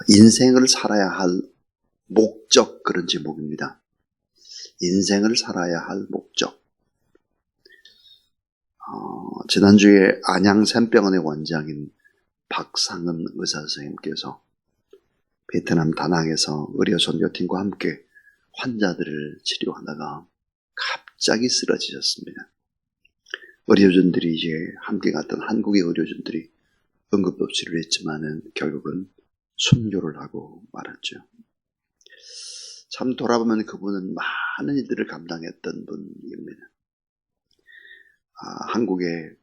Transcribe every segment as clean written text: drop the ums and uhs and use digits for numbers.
인생을 살아야 할 목적, 그런 제목입니다. 인생을 살아야 할 목적. 지난주에 안양 샘병원의 원장인 박상은 의사선생님께서 베트남 다낭에서 의료 선교팀과 함께 환자들을 치료하다가 갑자기 쓰러지셨습니다. 의료진들이 이제 함께 갔던 한국의 의료진들이 응급조치를 했지만은 결국은 순교를 하고 말았죠. 참 돌아보면 그분은 많은 일들을 감당했던 분입니다. 한국의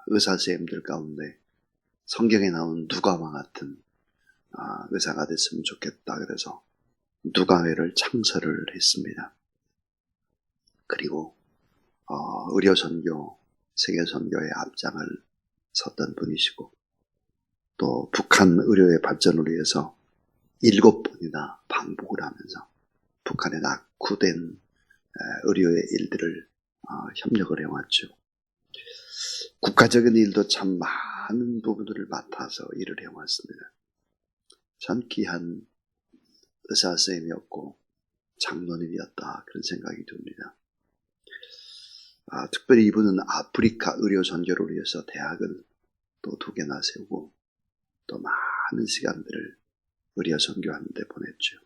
의사선생님들 가운데 성경에 나온 누가와 같은 의사가 됐으면 좋겠다 그래서 누가회를 창설을 했습니다. 그리고 의료선교, 세계선교의 앞장을 섰던 분이시고 또 북한 의료의 발전을 위해서 7번이나 방북을 하면서 북한에 낙후된 의료의 일들을 협력을 해왔죠. 국가적인 일도 참 많은 부분들을 맡아서 일을 해왔습니다. 참 귀한 의사선생님이었고 장로님이었다 그런 생각이 듭니다. 특별히 이분은 아프리카 의료 전교를 위해서 대학을 또 2개나 세우고 또 많은 시간들을 의료 선교하는 데 보냈죠.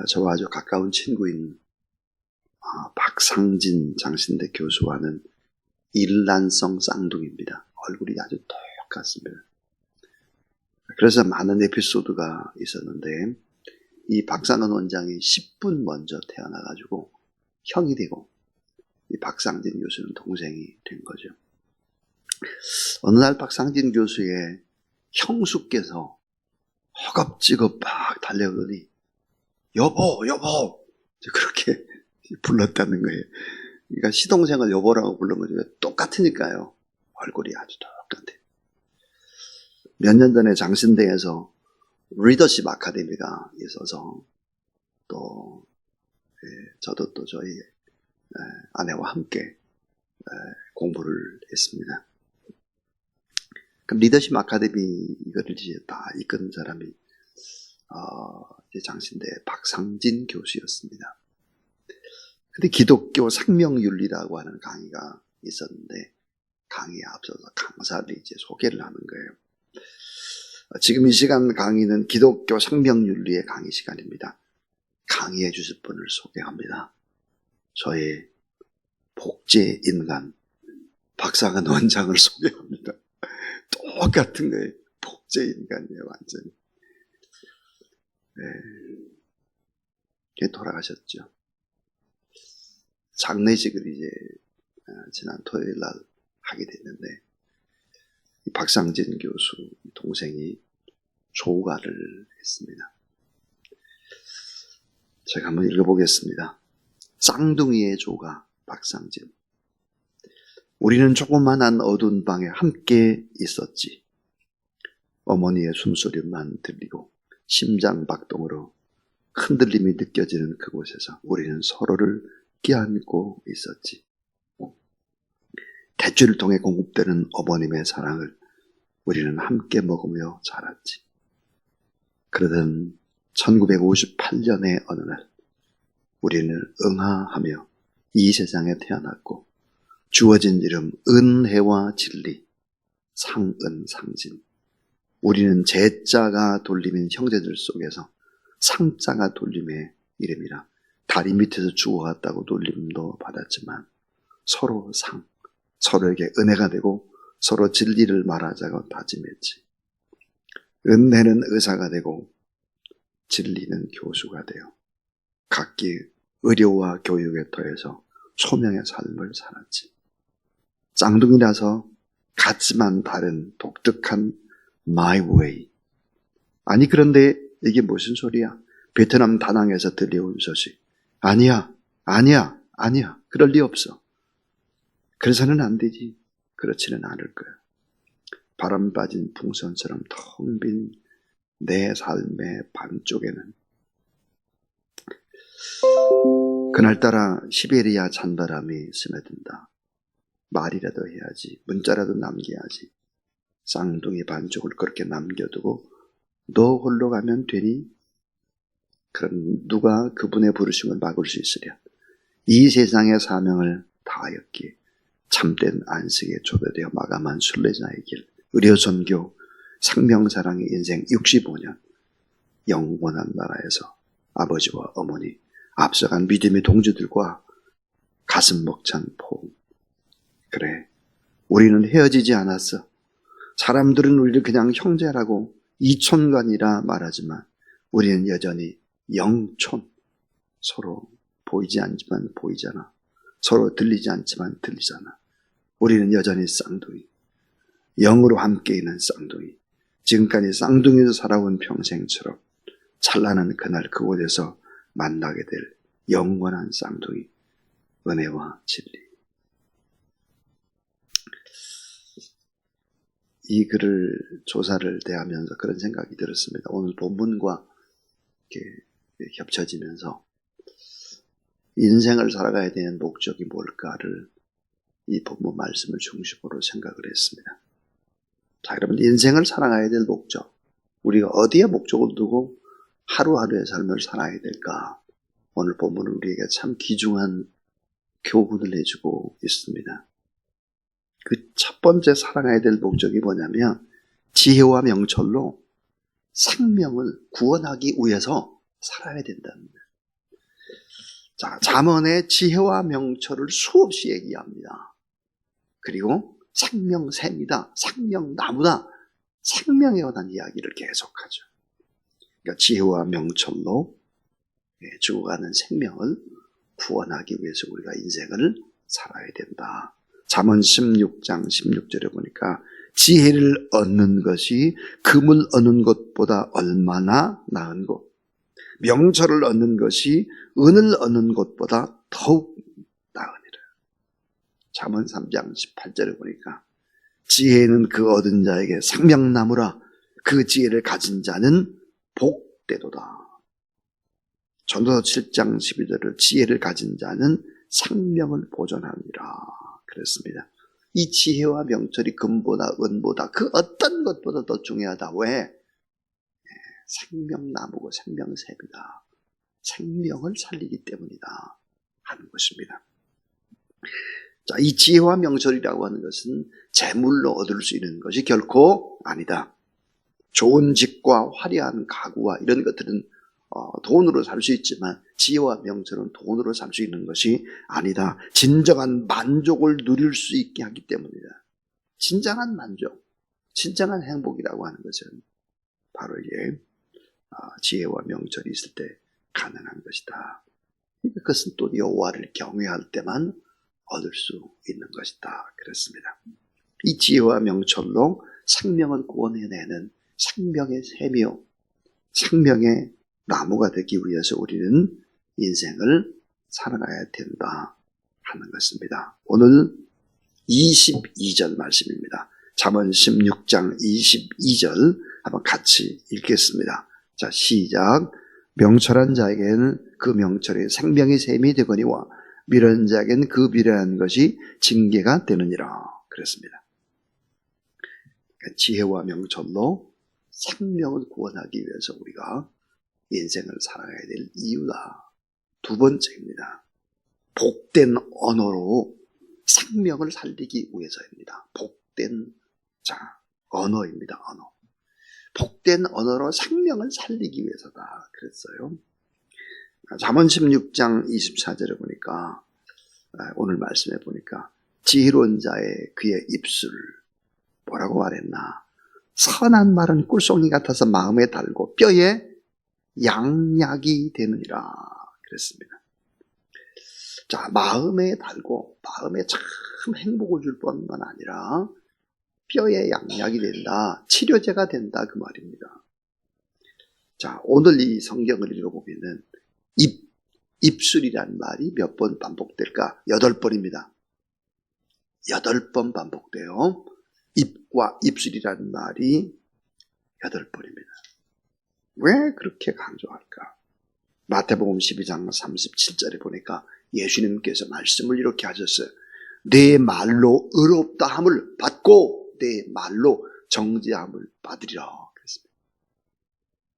저와 아주 가까운 친구인 박상진 장신대 교수와는 일란성 쌍둥이입니다. 얼굴이 아주 똑같습니다. 그래서 많은 에피소드가 있었는데 이 박상은 원장이 10분 먼저 태어나가지고 형이 되고 이 박상진 교수는 동생이 된 거죠. 어느 날 박상진 교수의 형수께서 허겁지겁 막 달려오더니 여보 그렇게 불렀다는 거예요. 그러니까 시동생을 여보라고 부른 거죠. 똑같으니까요. 얼굴이 아주 똑같아요. 몇 년 전에 장신대에서 리더십 아카데미가 있어서 또 저도 또 저희 아내와 함께 공부를 했습니다. 그럼 리더십 아카데미 이거를 이제 다 이끄는 사람이 장신대 박상진 교수였습니다. 근데 기독교 생명윤리라고 하는 강의가 있었는데 강의에 앞서서 강사들이 이제 소개를 하는 거예요. 지금 이 시간 강의는 기독교 생명윤리의 강의 시간입니다. 강의해 주실 분을 소개합니다. 저의 복제인간 박상은 원장을 소개합니다. 똑같은 거예요. 복제인간이에요, 완전히. 돌아가셨죠. 장례식을 이제 지난 토요일 날 하게 됐는데 이 박상진 교수 동생이 조가를 했습니다. 제가 한번 읽어보겠습니다. 쌍둥이의 조가 박상진. 우리는 조그만한 어두운 방에 함께 있었지. 어머니의 숨소리만 들리고 심장 박동으로 흔들림이 느껴지는 그곳에서 우리는 서로를 끼안고 있었지. 대추를 통해 공급되는 어머님의 사랑을 우리는 함께 먹으며 자랐지. 그러던 1958년의 어느 날 우리는 응하하며 이 세상에 태어났고 주어진 이름 은혜와 진리, 상은상진. 우리는 제자가 돌림인 형제들 속에서 상자가 돌림의 이름이라 다리 밑에서 주워왔다고 놀림도 받았지만 서로 서로에게 은혜가 되고 서로 진리를 말하자고 다짐했지. 은혜는 의사가 되고 진리는 교수가 되어 각기 의료와 교육에 더해서 소명의 삶을 살았지. 쌍둥이라서 같지만 다른 독특한 my way. 아니 그런데 이게 무슨 소리야? 베트남 다낭에서 들려온 소식. 아니야. 그럴 리 없어. 그래서는 안 되지. 그렇지는 않을 거야. 바람 빠진 풍선처럼 텅 빈 내 삶의 반쪽에는 그날따라 시베리아 찬바람이 스며든다. 말이라도 해야지. 문자라도 남겨야지. 쌍둥이 반쪽을 그렇게 남겨두고 너 홀로 가면 되니? 그럼 누가 그분의 부르심을 막을 수 있으랴? 이 세상의 사명을 다하였기에 참된 안식에 초대되어 마감한 순례자의 길, 의료선교, 생명사랑의 인생 65년, 영원한 나라에서 아버지와 어머니, 앞서간 믿음의 동지들과 가슴 벅찬 포옹. 그래, 우리는 헤어지지 않았어. 사람들은 우리를 그냥 형제라고 이촌간이라 말하지만 우리는 여전히 영촌. 서로 보이지 않지만 보이잖아. 서로 들리지 않지만 들리잖아. 우리는 여전히 쌍둥이. 영으로 함께 있는 쌍둥이. 지금까지 쌍둥이에서 살아온 평생처럼 찬란한 그날 그곳에서 만나게 될 영원한 쌍둥이. 은혜와 진리. 이 글을 조사를 대하면서 그런 생각이 들었습니다. 오늘 본문과 이렇게 겹쳐지면서 인생을 살아가야 되는 목적이 뭘까를 이 본문 말씀을 중심으로 생각을 했습니다. 자, 여러분, 인생을 살아가야 될 목적, 우리가 어디에 목적을 두고 하루하루의 삶을 살아야 될까? 오늘 본문은 우리에게 참 귀중한 교훈을 해주고 있습니다. 그 첫 번째 살아가야 될 목적이 뭐냐면 지혜와 명철로 생명을 구원하기 위해서 살아야 된다는 거예요. 자, 잠언의 지혜와 명철을 수없이 얘기합니다. 그리고 생명샘이다, 생명나무다, 생명에 관한 이야기를 계속하죠. 그러니까 지혜와 명철로 죽어가는 생명을 구원하기 위해서 우리가 인생을 살아야 된다. 잠언 16장 16절에 보니까 지혜를 얻는 것이 금을 얻는 것보다 얼마나 나은 것, 명철을 얻는 것이 은을 얻는 것보다 더욱 나으니라. 잠언 3장 18절에 보니까 지혜는 그 얻은 자에게 생명나무라. 그 지혜를 가진 자는 복되도다. 전도서 7장 12절을 지혜를 가진 자는 생명을 보존하니라 그랬습니다. 이 지혜와 명철이 금보다 은보다 그 어떤 것보다 더 중요하다. 왜? 생명나무고 생명샘이다. 생명을 살리기 때문이다 하는 것입니다. 자, 이 지혜와 명철이라고 하는 것은 재물로 얻을 수 있는 것이 결코 아니다. 좋은 집과 화려한 가구와 이런 것들은 돈으로 살 수 있지만 지혜와 명철은 돈으로 살 수 있는 것이 아니다. 진정한 만족을 누릴 수 있게 하기 때문이다. 진정한 만족, 진정한 행복이라고 하는 것은 바로 이게 지혜와 명철이 있을 때 가능한 것이다. 그것은 또 여호와를 경외할 때만 얻을 수 있는 것이다. 그렇습니다. 이 지혜와 명철로 생명을 구원해내는 생명의 샘이요, 생명의 나무가 되기 위해서 우리는 인생을 살아가야 된다 하는 것입니다. 오늘 22절 말씀입니다. 잠언 16장 22절 한번 같이 읽겠습니다. 자, 시작. 명철한 자에게는 그 명철이 생명의 샘이 되거니와 미련한 자에게는 그 미련한 것이 징계가 되느니라 그랬습니다. 그러니까 지혜와 명철로 생명을 구원하기 위해서 우리가 인생을 살아가야 될 이유다. 두 번째입니다. 복된 언어로 생명을 살리기 위해서입니다. 복된 언어입니다. 언어. 복된 언어로 생명을 살리기 위해서다 그랬어요. 잠언 16장 24절에 보니까 오늘 말씀에 보니까 지혜로운 자의 그의 입술 뭐라고 말했나? 선한 말은 꿀송이 같아서 마음에 달고 뼈에 양약이 되느니라 그랬습니다. 자, 마음에 달고 마음에 참 행복을 줄 뿐만 아니라 뼈에 양약이 된다, 치료제가 된다 그 말입니다. 자, 오늘 이 성경을 읽어보면은 입술이란 말이 몇 번 반복될까? 8번입니다. 8번 반복돼요. 입과 입술이란 말이 8번입니다. 왜 그렇게 강조할까? 마태복음 12장 37절에 보니까 예수님께서 말씀을 이렇게 하셨어요. 내 말로 의롭다함을 받고 내 말로 정죄함을 받으리라 그랬습니다.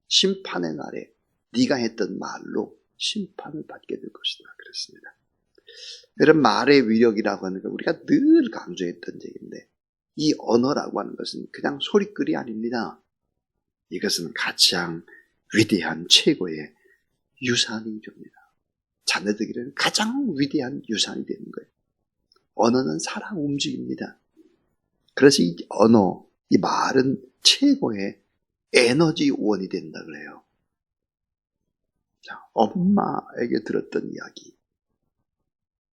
심판의 날에 네가 했던 말로 심판을 받게 될 것이다 그랬습니다. 이런 말의 위력이라고 하는 건 우리가 늘 강조했던 얘기인데, 이 언어라고 하는 것은 그냥 소리거리 아닙니다. 이것은 가장 위대한 최고의 유산이 됩니다. 자녀들에게는 가장 위대한 유산이 되는 거예요. 언어는 사람 움직입니다. 그래서 이 언어, 이 말은 최고의 에너지원이 된다 그래요. 자, 엄마에게 들었던 이야기,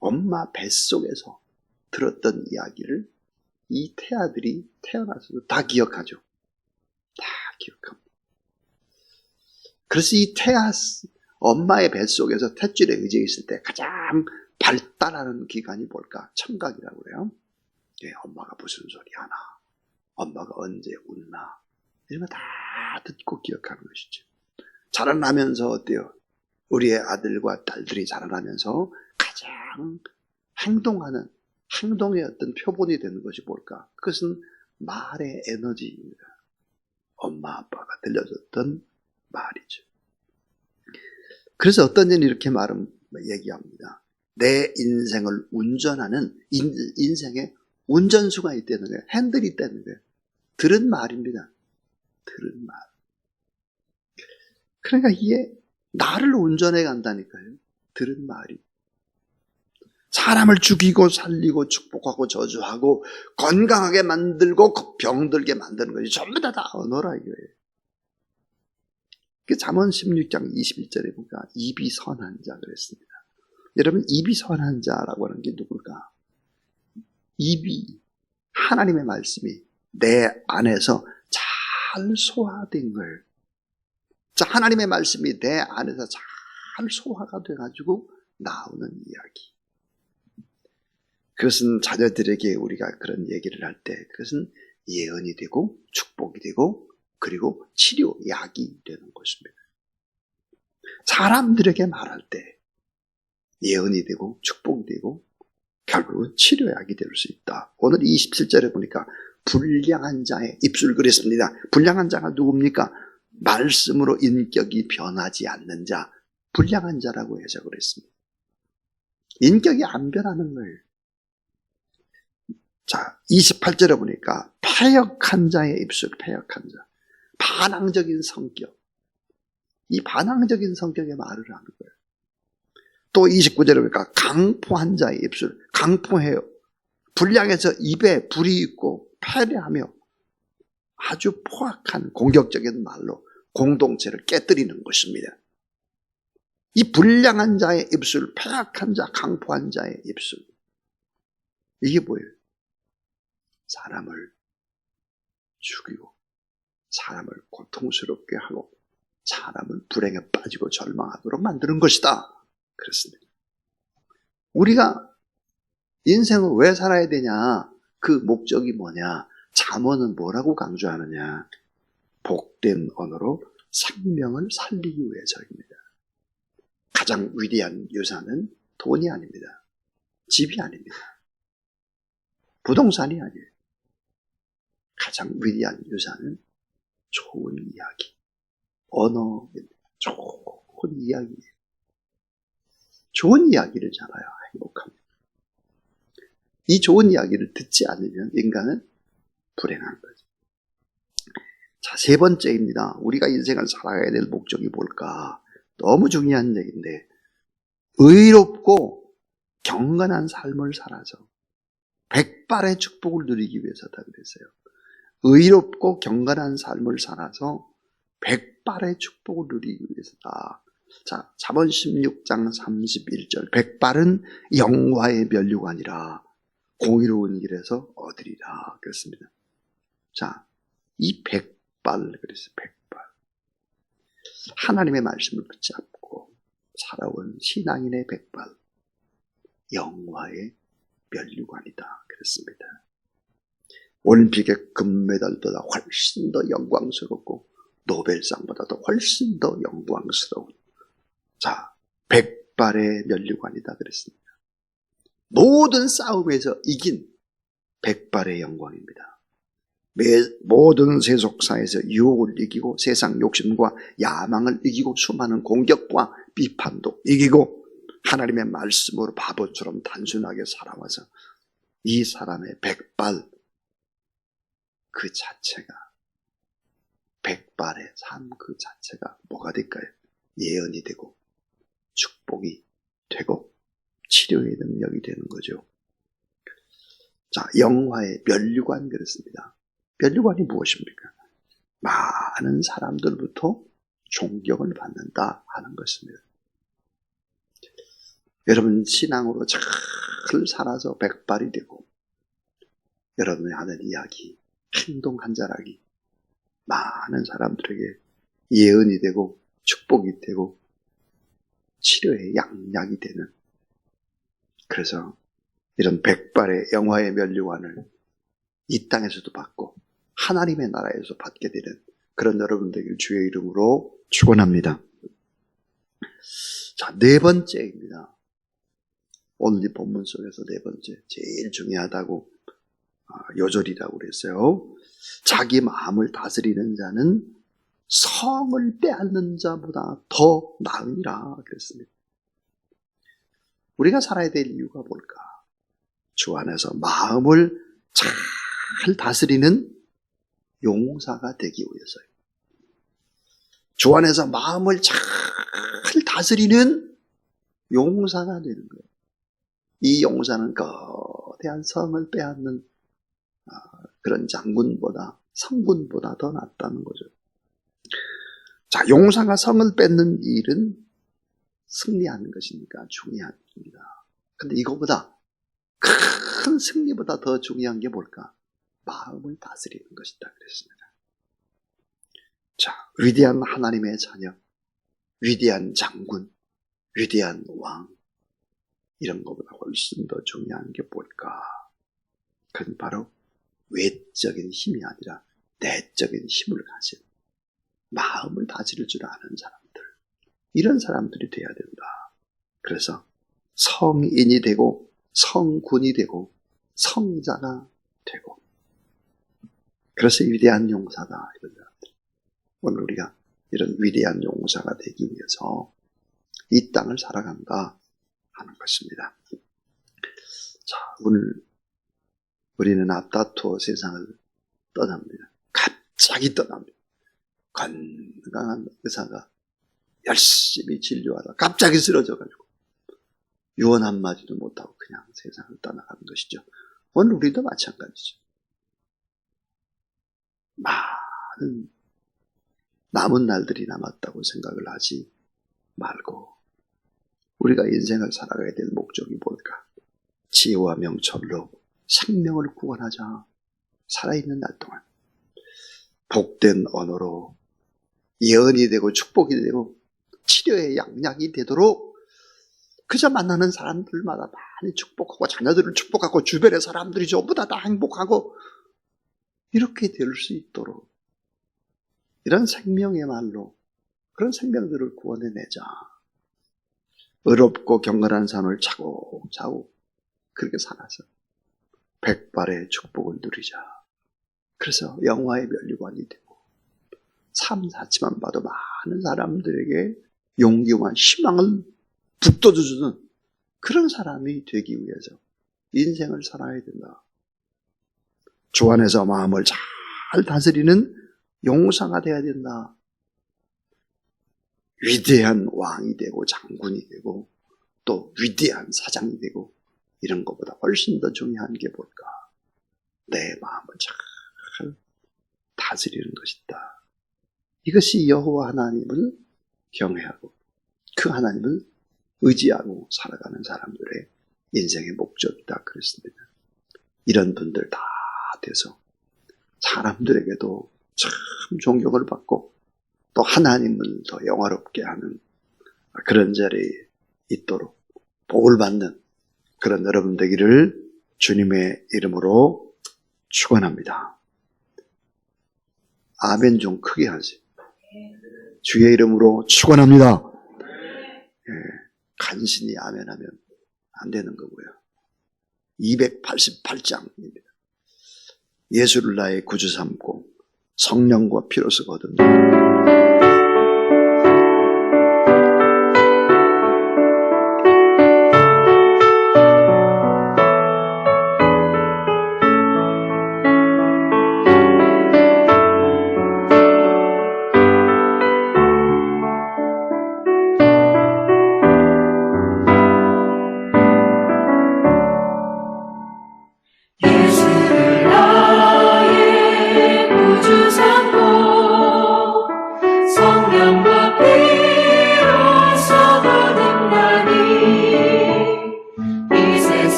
엄마 뱃속에서 들었던 이야기를 이 태아들이 태어나서도 다 기억하죠. 다 기억합니다. 그래서 이 엄마의 뱃속에서 탯줄에 의지해 있을 때 가장 발달하는 기관이 뭘까? 청각이라고 그래요. 예, 엄마가 무슨 소리 하나, 엄마가 언제 웃나, 이런 거 다 듣고 기억하는 것이죠. 자라나면서 어때요? 우리의 아들과 딸들이 자라나면서 가장 행동의 어떤 표본이 되는 것이 뭘까? 그것은 말의 에너지입니다. 엄마 아빠가 들려줬던 말이죠. 그래서 어떤 이는 이렇게 얘기합니다. 내 인생을 운전하는 인생의 운전수가 있다는 거예요. 핸들이 있다는 거예요. 들은 말입니다. 들은 말. 그러니까 이게 나를 운전해 간다니까요. 들은 말이. 사람을 죽이고 살리고 축복하고 저주하고 건강하게 만들고 병들게 만드는 것이 전부 다 언어라 이거예요. 잠언 16장 21절에 보니까 입이 선한 자 그랬습니다. 여러분, 입이 선한 자라고 하는 게 누굴까? 입이, 하나님의 말씀이 내 안에서 잘 소화된 걸, 자, 하나님의 말씀이 내 안에서 잘 소화가 돼가지고 나오는 이야기. 그것은 자녀들에게 우리가 그런 얘기를 할 때 그것은 예언이 되고 축복이 되고 그리고 치료, 약이 되는 것입니다. 사람들에게 말할 때 예언이 되고 축복이 되고 결국은 치료약이 될 수 있다. 오늘 27절에 보니까 불량한 자의 입술 그랬습니다. 불량한 자가 누굽니까? 말씀으로 인격이 변하지 않는 자, 불량한 자라고 해석을 했습니다. 인격이 안 변하는 거예요. 자, 28절에 보니까 패역한 자의 입술, 패역한 자. 반항적인 성격. 이 반항적인 성격의 말을 하는 거예요. 또 29절에 보니까 강포한 자의 입술, 강포해요. 불량해서 입에 불이 있고 패배하며 아주 포악한 공격적인 말로 공동체를 깨뜨리는 것입니다. 이 불량한 자의 입술, 패악한 자, 강포한 자의 입술. 이게 뭐예요? 사람을 죽이고 사람을 고통스럽게 하고 사람을 불행에 빠지고 절망하도록 만드는 것이다. 그렇습니다. 우리가 인생을 왜 살아야 되냐? 그 목적이 뭐냐? 잠언은 뭐라고 강조하느냐? 복된 언어로 생명을 살리기 위해서입니다. 가장 위대한 유산은 돈이 아닙니다. 집이 아닙니다. 부동산이 아니에요. 가장 위대한 유산은 좋은 이야기, 언어입니다. 좋은 이야기예요. 좋은 이야기를 잘해야 행복합니다. 이 좋은 이야기를 듣지 않으면 인간은 불행한 거죠. 자, 세 번째입니다. 우리가 인생을 살아가야 될 목적이 뭘까? 너무 중요한 얘기인데, 의롭고 경건한 삶을 살아서 백발의 축복을 누리기 위해서다 그랬어요. 의롭고 경건한 삶을 살아서 백발의 축복을 누리기 위해서다. 자, 잠언 16장 31절. 백발은 영화의 면류관이라 공의로운 길에서 얻으리라. 그렇습니다. 자, 이 백발, 그래서 백발. 하나님의 말씀을 붙잡고 살아온 신앙인의 백발. 영화의 면류관이다. 그렇습니다. 올림픽의 금메달보다 훨씬 더 영광스럽고 노벨상보다도 훨씬 더 영광스러운, 자, 백발의 면류관이다 그랬습니다. 모든 싸움에서 이긴 백발의 영광입니다. 모든 세속사에서 유혹을 이기고 세상 욕심과 야망을 이기고 수많은 공격과 비판도 이기고 하나님의 말씀으로 바보처럼 단순하게 살아와서 이 사람의 백발 그 자체가, 백발의 삶 그 자체가 뭐가 될까요? 예언이 되고 축복이 되고 치료의 능력이 되는 거죠. 자, 영화의 면류관 그렇습니다. 면류관이 무엇입니까? 많은 사람들부터 존경을 받는다 하는 것입니다. 여러분 신앙으로 잘 살아서 백발이 되고 여러분이 하는 이야기, 행동 한 자락이 많은 사람들에게 예언이 되고 축복이 되고 치료의 양약이 되는, 그래서 이런 백발의 영화의 면류관을 이 땅에서도 받고 하나님의 나라에서 받게 되는 그런 여러분 되길 주의 이름으로 축원합니다. 자, 네 번째입니다. 오늘 이 본문 속에서 네 번째, 제일 중요하다고 요절이라고 그랬어요. 자기 마음을 다스리는 자는 성을 빼앗는 자보다 더 나으니라 그랬습니다. 우리가 살아야 될 이유가 뭘까? 주 안에서 마음을 잘 다스리는 용사가 되기 위해서요. 주 안에서 마음을 잘 다스리는 용사가 되는 거예요. 이 용사는 거대한 성을 빼앗는 그런 장군보다, 성군보다 더 낫다는 거죠. 자, 용사가 성을 뺏는 일은 승리하는 것이니까 중요한 일입니다. 근데 이거보다 큰 승리보다 더 중요한 게 뭘까? 마음을 다스리는 것이다 그랬습니다. 자, 위대한 하나님의 자녀, 위대한 장군, 위대한 왕, 이런 것보다 훨씬 더 중요한 게 뭘까? 그건 바로 외적인 힘이 아니라 내적인 힘을 가진, 마음을 다스릴 줄 아는 사람들, 이런 사람들이 돼야 된다. 그래서 성인이 되고 성군이 되고 성자가 되고, 그래서 위대한 용사다 이런 사람들. 오늘 우리가 이런 위대한 용사가 되기 위해서 이 땅을 살아간다 하는 것입니다. 자, 오늘 우리는 앞다투어 세상을 떠납니다. 갑자기 떠납니다. 건강한 의사가 열심히 진료하다 갑자기 쓰러져가지고 유언 한마디도 못하고 그냥 세상을 떠나가는 것이죠. 오늘 우리도 마찬가지죠. 많은 남은 날들이 남았다고 생각을 하지 말고 우리가 인생을 살아가야 될 목적이 뭘까? 지혜와 명철로 생명을 구원하자. 살아있는 날 동안 복된 언어로 예언이 되고 축복이 되고 치료의 양약이 되도록 그저 만나는 사람들마다 많이 축복하고 자녀들을 축복하고 주변의 사람들이 전부 다 행복하고 이렇게 될 수 있도록 이런 생명의 말로 그런 생명들을 구원해내자. 의롭고 경건한 삶을 차곡차곡 그렇게 살아서 백발의 축복을 누리자. 그래서 영화의 면류관이 되고 삶 자체만 봐도 많은 사람들에게 용기와 희망을 북돋워주는 그런 사람이 되기 위해서 인생을 살아야 된다. 주 안에서 마음을 잘 다스리는 용사가 되어야 된다. 위대한 왕이 되고 장군이 되고 또 위대한 사장이 되고 이런 것보다 훨씬 더 중요한 게 뭘까? 내 마음을 잘 다스리는 것이다. 이것이 여호와 하나님을 경외하고 그 하나님을 의지하고 살아가는 사람들의 인생의 목적이다 그랬습니다. 이런 분들 다 돼서 사람들에게도 참 존경을 받고 또 하나님을 더 영화롭게 하는 그런 자리에 있도록 복을 받는 그런 여러분 되기를 주님의 이름으로 축원합니다. 아멘 좀 크게 하세요. 주의 이름으로 축원합니다. 예, 간신히 아멘하면 안 되는 거고요. 288장입니다. 예수를 나의 구주 삼고 성령과 피로서 거듭나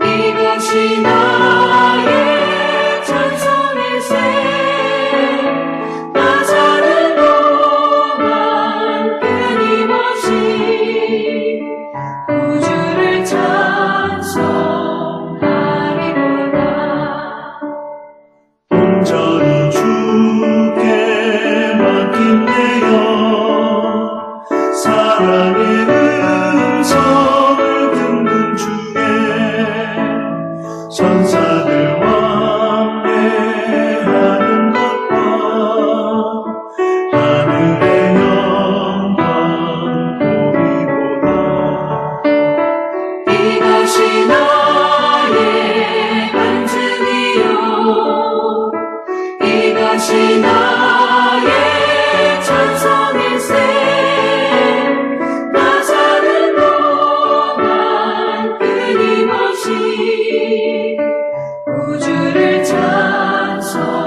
이것이 나의 찬송일세. 나 사는 동안 끊임없이 구주를 찬송하리로다. 온전히 주께 맡긴 내여 사랑의 음성을 듣는 주에 천사들 왕래하는 것과 하늘의 영광 보리로다. 이것이 나의 간증이요 이것이 나의 찬송일세. 나 사는 동안 끊임없이 구주를 찬송하리로다.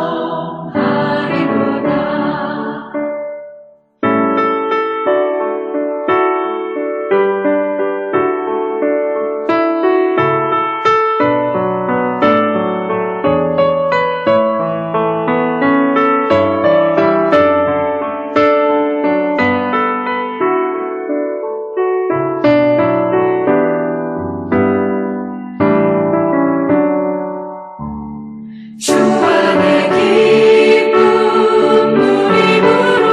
주 안에 기쁨 누림으로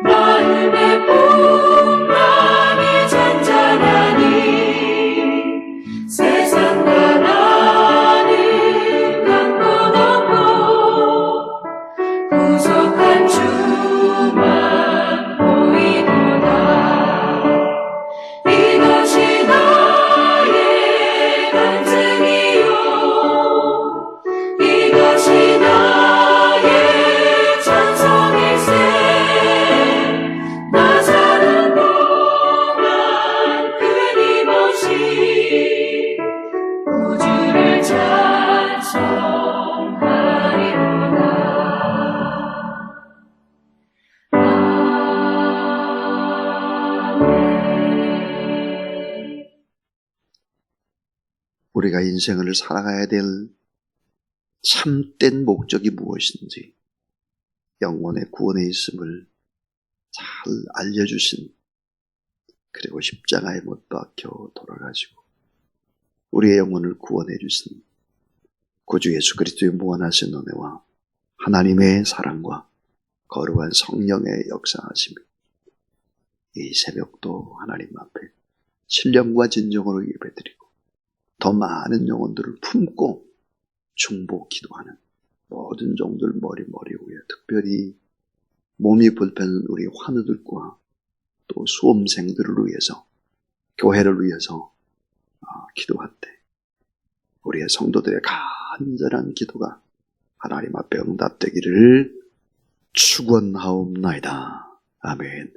마음의 풍랑이 잔잔하니 세상과 나는 강도 높고 구속한 주만 보이도다. 이것이 나의 간증이요 이것이 나의 찬송일세. 나 사는 동안 끊임없이 구주를 찬송하리로다. 아멘. 우리가 인생을 살아가야 될 참된 목적이 무엇인지 영혼의 구원에 있음을 잘 알려주신, 그리고 십자가에 못 박혀 돌아가시고 우리의 영혼을 구원해 주신 구주 예수 그리스도의 무한하신 은혜와 하나님의 사랑과 거룩한 성령의 역사하심이 이 새벽도 하나님 앞에 신령과 진정으로 예배드리고 더 많은 영혼들을 품고 중보 기도하는 모든 종들 머리 위에, 특별히 몸이 불편한 우리 환우들과 또 수험생들을 위해서, 교회를 위해서 기도할 때 우리의 성도들의 간절한 기도가 하나님 앞에 응답되기를 축원하옵나이다. 아멘.